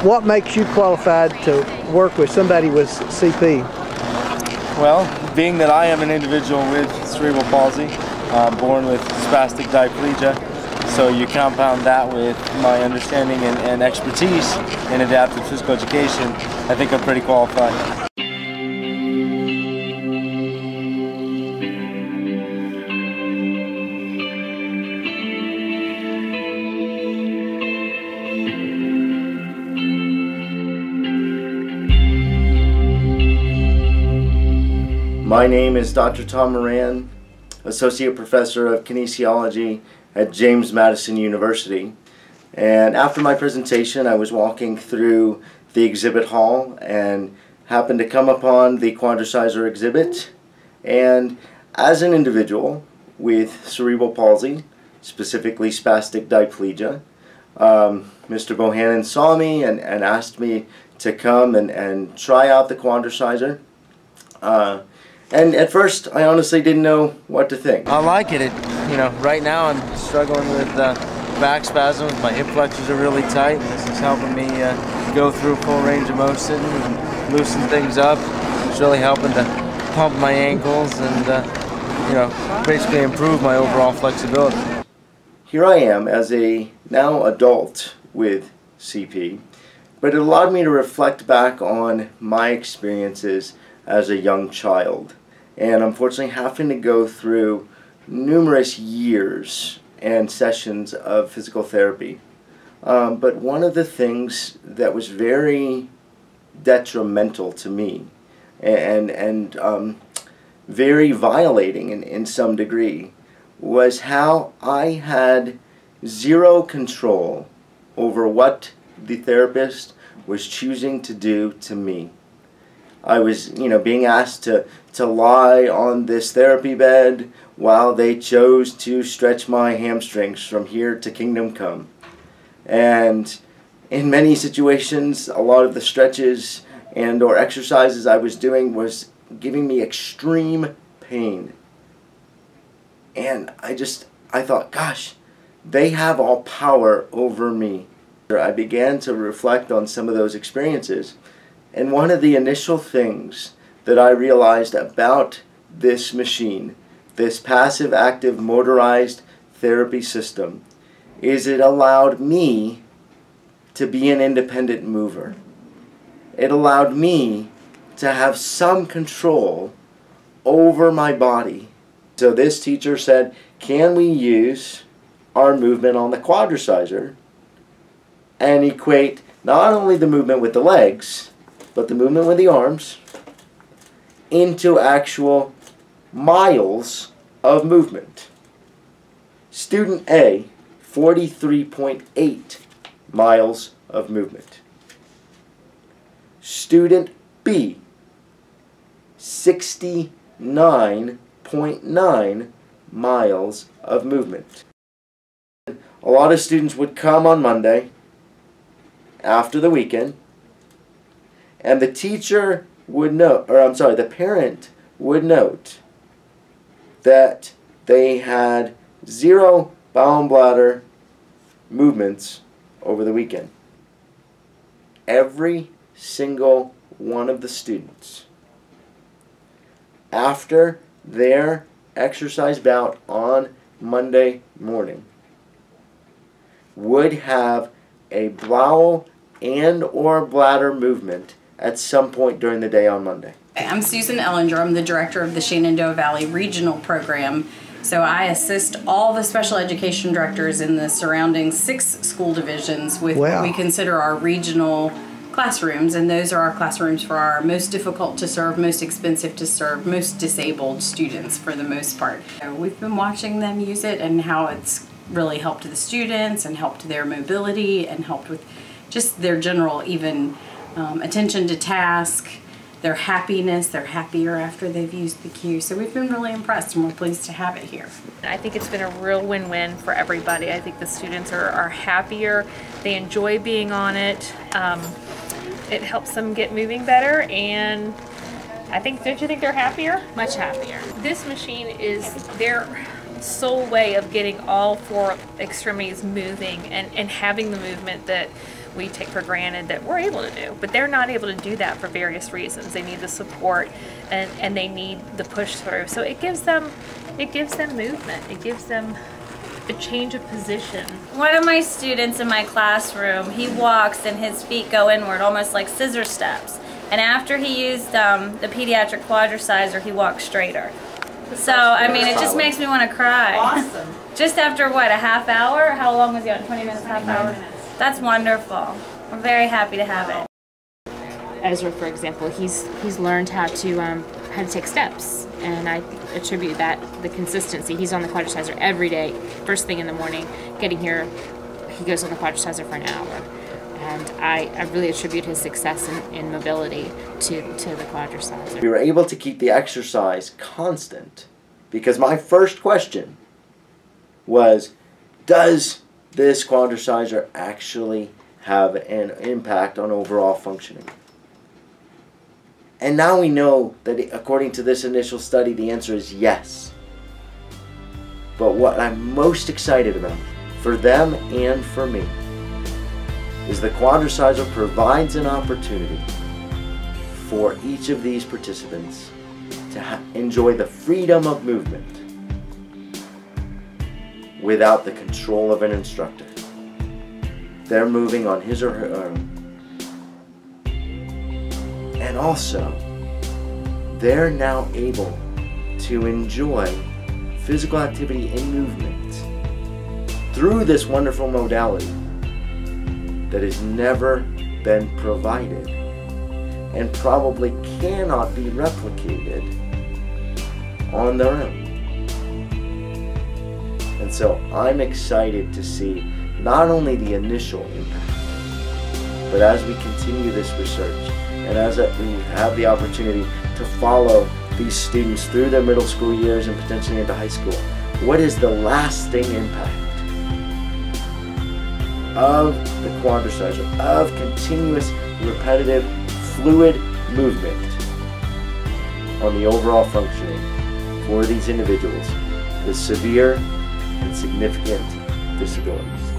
What makes you qualified to work with somebody with CP? Well, being that I am an individual with cerebral palsy, born with spastic diplegia, so you compound that with my understanding and expertise in adaptive physical education, I think I'm pretty qualified. My name is Dr. Tom Moran, Associate Professor of Kinesiology at James Madison University. And after my presentation, I was walking through the exhibit hall and happened to come upon the Quadriciser exhibit. And as an individual with cerebral palsy, specifically spastic diplegia, Mr. Bohannon saw me and asked me to come and try out the Quadriciser. And at first, I honestly didn't know what to think. I like it. Right now I'm struggling with back spasms. My hip flexors are really tight. This is helping me go through full range of motion and loosen things up. It's really helping to pump my ankles and, basically improve my overall flexibility. Here I am as a now adult with CP, but it allowed me to reflect back on my experiences as a young child, and unfortunately having to go through numerous years and sessions of physical therapy. But one of the things that was very detrimental to me and very violating in some degree was how I had zero control over what the therapist was choosing to do to me. I was, being asked to lie on this therapy bed while they chose to stretch my hamstrings from here to kingdom come. And in many situations, a lot of the stretches and or exercises I was doing was giving me extreme pain. And I thought, gosh, they have all power over me. I began to reflect on some of those experiences. And one of the initial things that I realized about this machine, this passive active motorized therapy system, is it allowed me to be an independent mover. It allowed me to have some control over my body. So this teacher said, can we use our movement on the Quadriciser and equate not only the movement with the legs, but the movement with the arms into actual miles of movement. Student A, 43.8 miles of movement. Student B, 69.9 miles of movement. A lot of students would come on Monday after the weekend, and the teacher would note, the parent would note that they had 0 bowel and bladder movements over the weekend. Every single one of the students, after their exercise bout on Monday morning, would have a bowel and or bladder movement at some point during the day on Monday. I'm Susan Ellinger. I'm the director of the Shenandoah Valley Regional Program. So I assist all the special education directors in the surrounding 6 school divisions with what we consider our regional classrooms, and those are our classrooms for our most difficult to serve, most expensive to serve, most disabled students for the most part. So we've been watching them use it and how it's really helped the students and helped their mobility and helped with just their general even attention to task, their happiness. They're happier after they've used the Q. So we've been really impressed and we're pleased to have it here. I think it's been a real win-win for everybody. I think the students are happier. They enjoy being on it. It helps them get moving better, and don't you think they're happier? Much happier. This machine is their sole way of getting all 4 extremities moving and having the movement that we take for granted that we're able to do, but they're not able to do that for various reasons. They need the support and they need the push through. So it gives them movement. It gives them a change of position. One of my students in my classroom, he walks and his feet go inward, almost like scissor steps. And after he used the pediatric Quadriciser, he walked straighter. So, I mean, it just makes me want to cry. Awesome. Just after, what, a half hour? How long was he on? 20 minutes, half hour? That's wonderful. I'm very happy to have it. Ezra, for example, he's learned how to take steps, and I attribute that the consistency. He's on the Quadriciser every day, first thing in the morning. Getting here, he goes on the Quadriciser for an hour, and I really attribute his success in mobility to the Quadriciser. We were able to keep the exercise constant because my first question was, does this Quadriciser actually have an impact on overall functioning? And now we know that according to this initial study, the answer is yes. But what I'm most excited about for them and for me is the Quadriciser provides an opportunity for each of these participants to enjoy the freedom of movement without the control of an instructor. They're moving on his or her own. And also, they're now able to enjoy physical activity and movement through this wonderful modality that has never been provided and probably cannot be replicated on their own. And so I'm excited to see not only the initial impact, but as we continue this research and as we have the opportunity to follow these students through their middle school years and potentially into high school, what is the lasting impact of the Quadriciser, of continuous, repetitive, fluid movement on the overall functioning for these individuals with severe and significant disabilities?